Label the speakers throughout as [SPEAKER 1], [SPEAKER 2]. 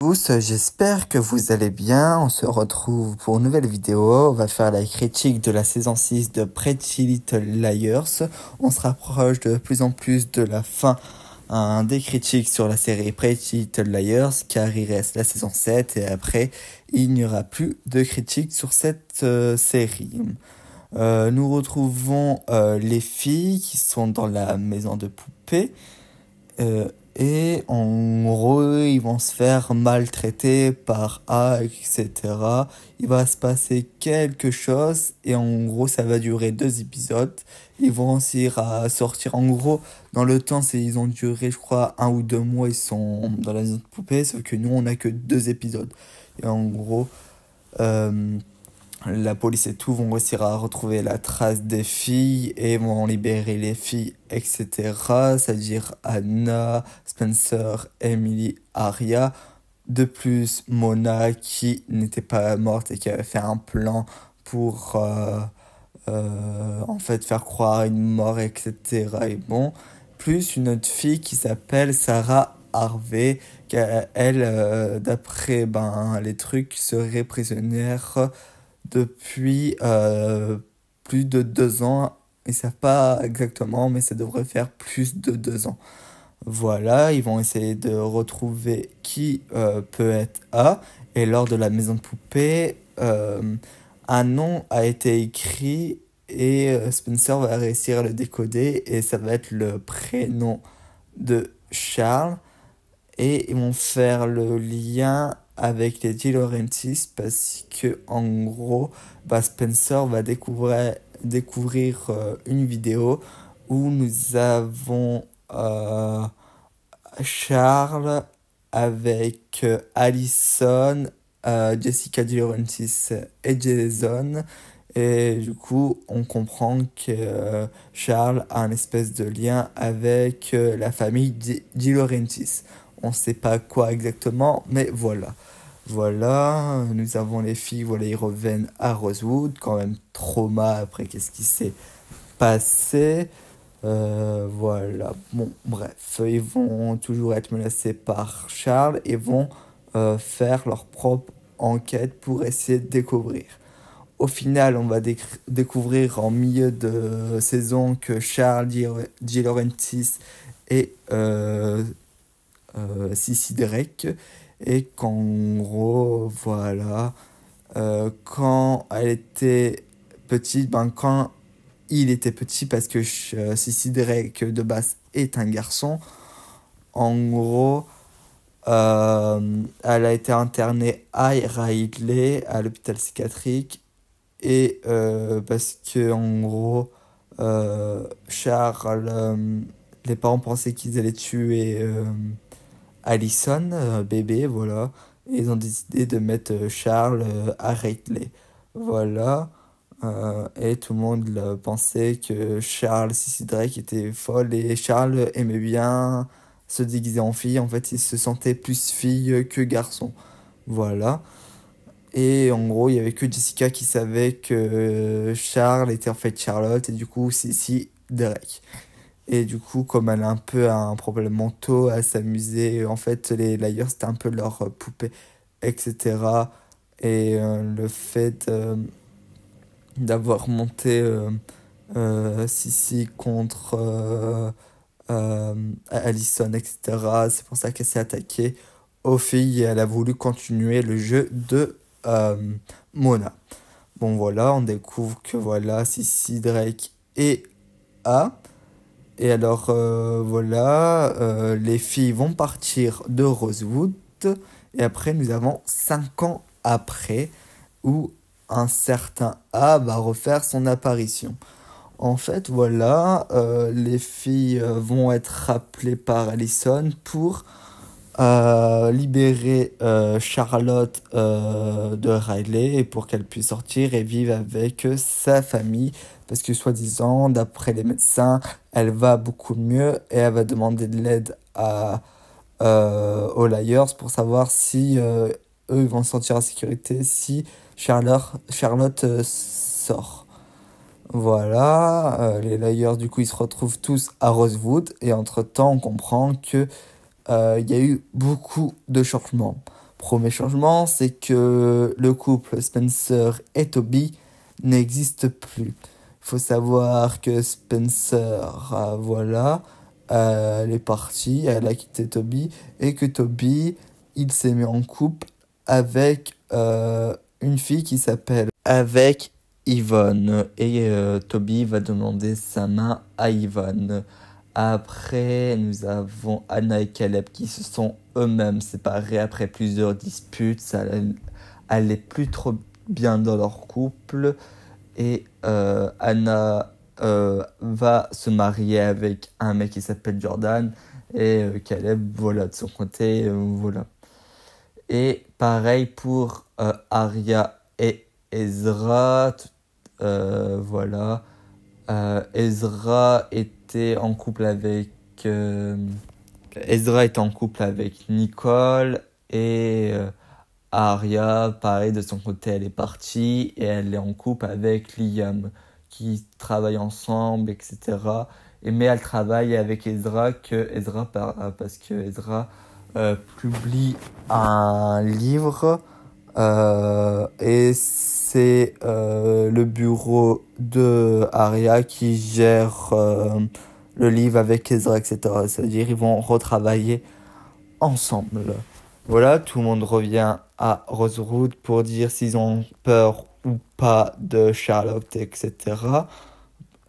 [SPEAKER 1] tous, j'espère que vous allez bien. On se retrouve pour une nouvelle vidéo. On va faire la critique de la saison 6 de Pretty Little Liars. On se rapproche de plus en plus de la fin des critiques sur la série Pretty Little Liars, car il reste la saison 7 et après, il n'y aura plus de critiques sur cette série. Nous retrouvons les filles qui sont dans la maison de poupées. Et en gros, ils vont se faire maltraiter par A, etc. Il va se passer quelque chose et en gros, ça va durer 2 épisodes. Ils vont réussir à sortir. En gros, dans le temps, ils ont duré, je crois, 1 ou 2 mois. Ils sont dans la maison de poupée, sauf que nous, on n'a que 2 épisodes. Et en gros, la police et tout vont réussir à retrouver la trace des filles et vont libérer les filles, etc. C'est-à-dire Anna, Spencer, Emily, Arya. De plus, Mona qui n'était pas morte et qui avait fait un plan pour en fait faire croire à une mort, etc. Et bon, plus une autre fille qui s'appelle Sarah Harvey, qui elle, d'après les trucs, serait prisonnière depuis plus de 2 ans. Ils savent pas exactement, mais ça devrait faire plus de 2 ans. Voilà, ils vont essayer de retrouver qui peut être A. Et lors de la maison de poupée, un nom a été écrit et Spencer va réussir à le décoder et ça va être le prénom de Charles. Et ils vont faire le lien avec les De Laurentiis parce que en gros, Spencer va découvrir une vidéo où nous avons Charles avec Allison, Jessica De Laurentiis et Jason. Et du coup, on comprend que Charles a un espèce de lien avec la famille De Laurentiis. On ne sait pas quoi exactement, mais voilà. Voilà, nous avons les filles, voilà, ils reviennent à Rosewood, quand même trauma après qu'est-ce qui s'est passé. Voilà, bon, bref, ils vont toujours être menacés par Charles et vont faire leur propre enquête pour essayer de découvrir. Au final, on va découvrir en milieu de saison que Charles De Laurentiis est Sissy Drake et qu'en gros, voilà, quand elle était petite, quand il était petit, parce que Sissy Drake de base est un garçon, en gros, elle a été internée à Ridley, à l'hôpital psychiatrique, et parce que en gros, Charles, les parents pensaient qu'ils allaient tuer Allison, bébé, voilà. Et ils ont décidé de mettre Charles à Ridley. Voilà. Et tout le monde pensait que Charles Sissy Drake était folle et Charles aimait bien se déguiser en fille. En fait, il se sentait plus fille que garçon. Voilà. Et en gros, il y avait que Jessica qui savait que Charles était en fait Charlotte et du coup, Sissy Drake. Et du coup, comme elle a un peu un problème mental, à s'amuser. En fait, les Liars, c'était un peu leur poupée, etc. Et le fait d'avoir monté Sissy contre Allison, etc. C'est pour ça qu'elle s'est attaquée aux filles et elle a voulu continuer le jeu de Mona. Bon, voilà, on découvre que voilà, Sissy Drake et A. Et alors, voilà, les filles vont partir de Rosewood. Et après, nous avons 5 ans après, où un certain A va refaire son apparition. En fait, voilà, les filles vont être rappelées par Allison pour libérer Charlotte de Riley et pour qu'elle puisse sortir et vivre avec sa famille. Parce que soi-disant, d'après les médecins, elle va beaucoup mieux et elle va demander de l'aide aux Liars pour savoir si eux vont se sentir en sécurité si Charlotte sort. Voilà, les Liars du coup ils se retrouvent tous à Rosewood et entre-temps on comprend que il y a eu beaucoup de changements. Premier changement, c'est que le couple Spencer et Toby n'existe plus. Il faut savoir que Spencer, voilà, elle est partie, elle a quitté Toby, et que Toby, il s'est mis en couple avec une fille qui s'appelle avec Yvonne. Et Toby va demander sa main à Yvonne. Après, nous avons Anna et Caleb qui se sont eux-mêmes séparés après plusieurs disputes. Ça allait plus trop bien dans leur couple. Et Anna va se marier avec un mec qui s'appelle Jordan. Et Caleb, voilà, de son côté, voilà. Et pareil pour Arya et Ezra. Voilà. Ezra était en couple avec Nicole et Arya, pareil de son côté, elle est partie et elle est en couple avec Liam, qui travaillent ensemble, etc. Mais elle travaille avec Ezra parce que Ezra publie un livre et c'est le bureau de Arya qui gère le livre avec Ezra, etc. C'est-à-dire ils vont retravailler ensemble. Voilà, tout le monde revient à Rosewood pour dire s'ils ont peur ou pas de Charlotte, etc.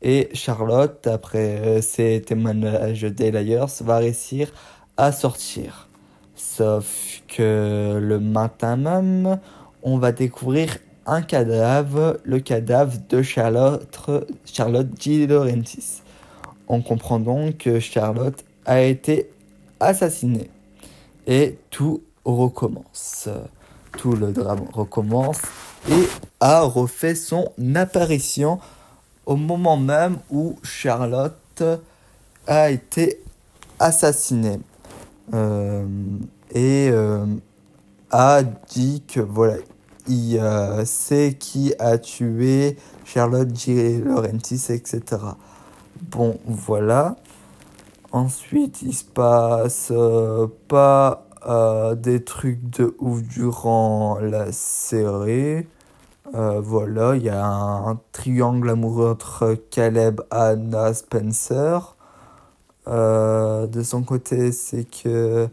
[SPEAKER 1] Et Charlotte, après ses témoignages d'Elias, va réussir à sortir. Sauf que le matin même, on va découvrir un cadavre, le cadavre de Charlotte Di Laurentiis. On comprend donc que Charlotte a été assassinée. Et tout recommence. Tout le drame recommence et a refait son apparition au moment même où Charlotte a été assassinée. Et a dit que voilà, il sait qui a tué Charlotte J. Laurentiis, etc. Bon, voilà. Ensuite, il se passe pas des trucs de ouf durant la série. Voilà, il y a un triangle amoureux entre Caleb, Anna, Spencer. De son côté, c'est que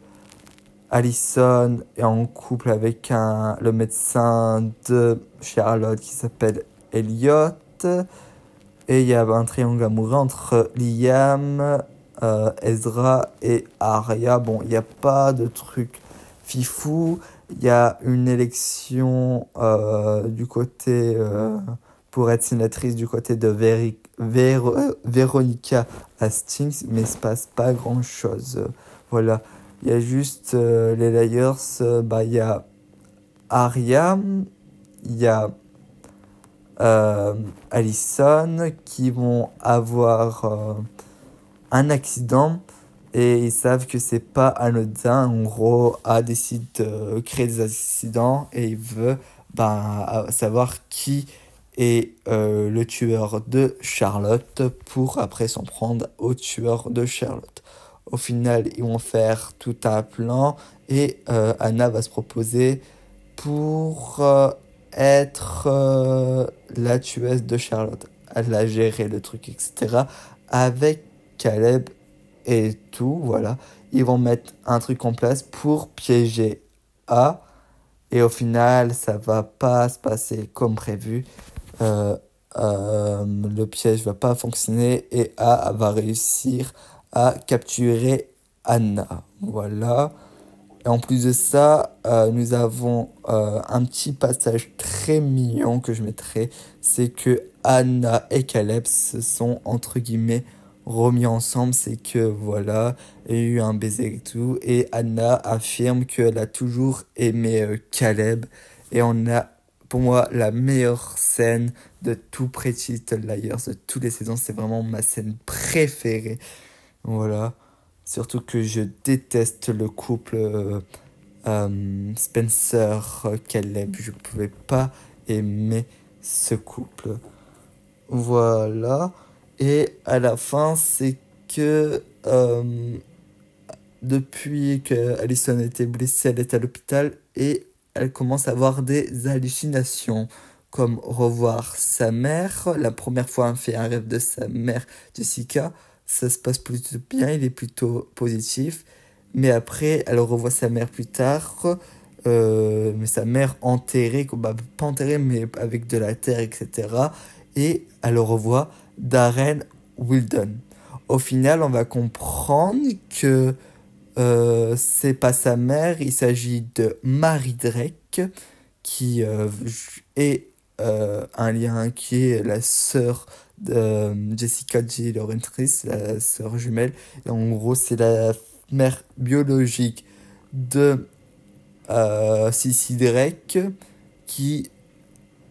[SPEAKER 1] Allison est en couple avec le médecin de Charlotte qui s'appelle Elliot. Et il y a un triangle amoureux entre Liam, Ezra et Arya. Bon, il n'y a pas de truc fifou. Il y a une élection du côté pour être sénatrice du côté de Veronica Hastings, mais il ne se passe pas grand chose. Voilà. Il y a juste les layers. Il y a Arya, il y a Allison qui vont avoir un accident et ils savent que c'est pas anodin. En gros, A décide de créer des accidents et il veut savoir qui est le tueur de Charlotte pour après s'en prendre au tueur de Charlotte. Au final, ils vont faire tout un plan et Anna va se proposer pour être la tueuse de Charlotte. Elle a géré le truc, etc. Avec Caleb et tout, voilà. Ils vont mettre un truc en place pour piéger A. Et au final, ça va pas se passer comme prévu. Le piège va pas fonctionner et A va réussir à capturer Anna. Voilà. Et en plus de ça, nous avons un petit passage très mignon que je mettrai. C'est que Anna et Caleb se sont, entre guillemets, remis ensemble. C'est que voilà, il y a eu un baiser et tout. Et Anna affirme qu'elle a toujours aimé Caleb. Et on a, pour moi, la meilleure scène de tout Pretty Little Liars, de toutes les saisons. C'est vraiment ma scène préférée. Voilà. Surtout que je déteste le couple Spencer-Caleb. Je pouvais pas aimer ce couple. Voilà. Et à la fin, c'est que depuis que Allison était blessée, elle est à l'hôpital. et elle commence à avoir des hallucinations, comme revoir sa mère. La première fois, elle fait un rêve de sa mère, Jessica. Ça se passe plutôt bien, il est plutôt positif. Mais après, elle revoit sa mère plus tard. Mais sa mère enterrée, bah, pas enterrée, mais avec de la terre, etc. Et elle revoit Darren Wilden. Au final, on va comprendre que c'est pas sa mère, il s'agit de Mary Drake, qui est un lien qui est la sœur de Jessica J. Lawrence, la sœur jumelle. Et en gros, c'est la mère biologique de Sissy Drake, qui,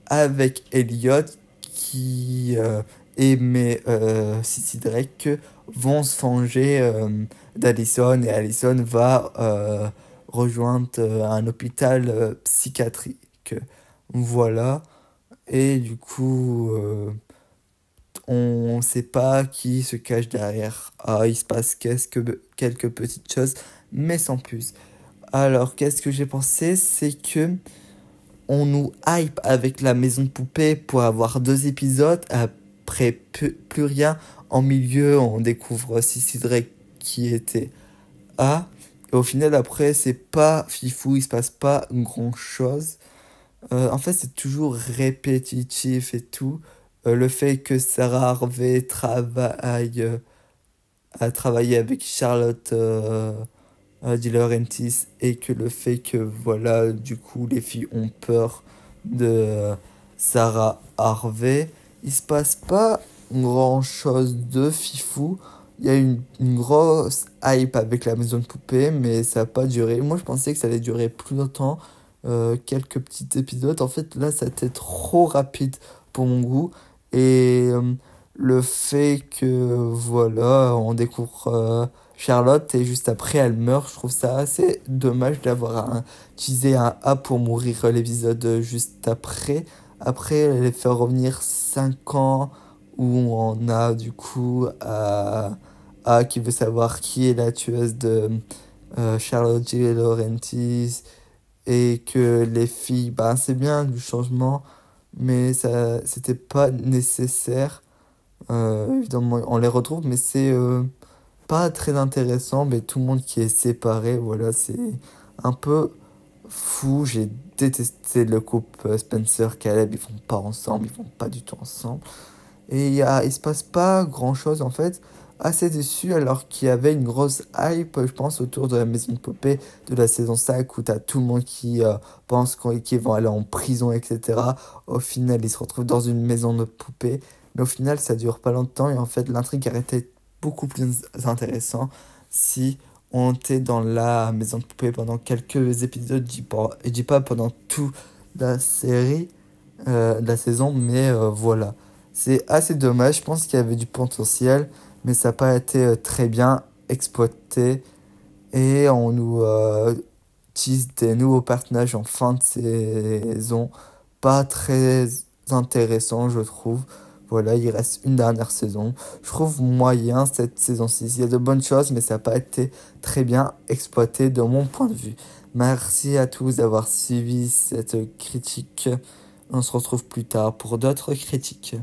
[SPEAKER 1] avec Elliot, qui aimait Sissy Drake, vont se venger d'Allison, et Allison va rejoindre un hôpital psychiatrique. Voilà. Et du coup, on ne sait pas qui se cache derrière. Ah, il se passe quelques petites choses, mais sans plus. Alors, qu'est-ce que j'ai pensé? C'est que on nous hype avec la maison de poupée pour avoir 2 épisodes. Après, plus rien. En milieu, on découvre Sissy Drake qui était A. Et au final, après, c'est pas fifou, il se passe pas grand-chose. En fait, c'est toujours répétitif et tout. Le fait que Sarah Harvey a travaillé avec Charlotte Di Laurentiis, et que le fait que, voilà, du coup, les filles ont peur de Sarah Harvey, il se passe pas grand-chose de fifou. Il y a une grosse hype avec la maison de poupée, mais ça n'a pas duré. Moi, je pensais que ça allait durer plus longtemps. Quelques petits épisodes. En fait, là, ça a été trop rapide pour mon goût. Et le fait que, voilà, on découvre Charlotte et juste après, elle meurt, je trouve ça assez dommage d'avoir utilisé un A pour mourir l'épisode juste après. Après, elle les fait revenir 5 ans où on a du coup A qui veut savoir qui est la tueuse de Charlotte J. Laurentiis, et que les filles, bah, c'est bien du changement, mais ça c'était pas nécessaire. Évidemment, on les retrouve, mais c'est pas très intéressant. Mais tout le monde qui est séparé, voilà, c'est un peu fou. J'ai détesté le couple Spencer-Caleb, ils font pas ensemble, ils font pas du tout ensemble. Et il se passe pas grand chose en fait. Assez déçu, alors qu'il y avait une grosse hype, je pense, autour de la maison de poupée de la saison 5, où t'as tout le monde qui pense qu'ils vont aller en prison, etc. Au final, ils se retrouvent dans une maison de poupée. Mais au final, ça dure pas longtemps, et en fait, l'intrigue aurait été beaucoup plus intéressant si on était dans la maison de poupée pendant quelques épisodes. Je dis pas pendant toute la série, la saison, mais voilà. C'est assez dommage, je pense qu'il y avait du potentiel, mais ça n'a pas été très bien exploité. Et on nous tease des nouveaux personnages en fin de saison. Pas très intéressant, je trouve. Voilà, il reste une dernière saison. Je trouve moyen cette saison 6. Il y a de bonnes choses, mais ça n'a pas été très bien exploité de mon point de vue. Merci à tous d'avoir suivi cette critique. On se retrouve plus tard pour d'autres critiques.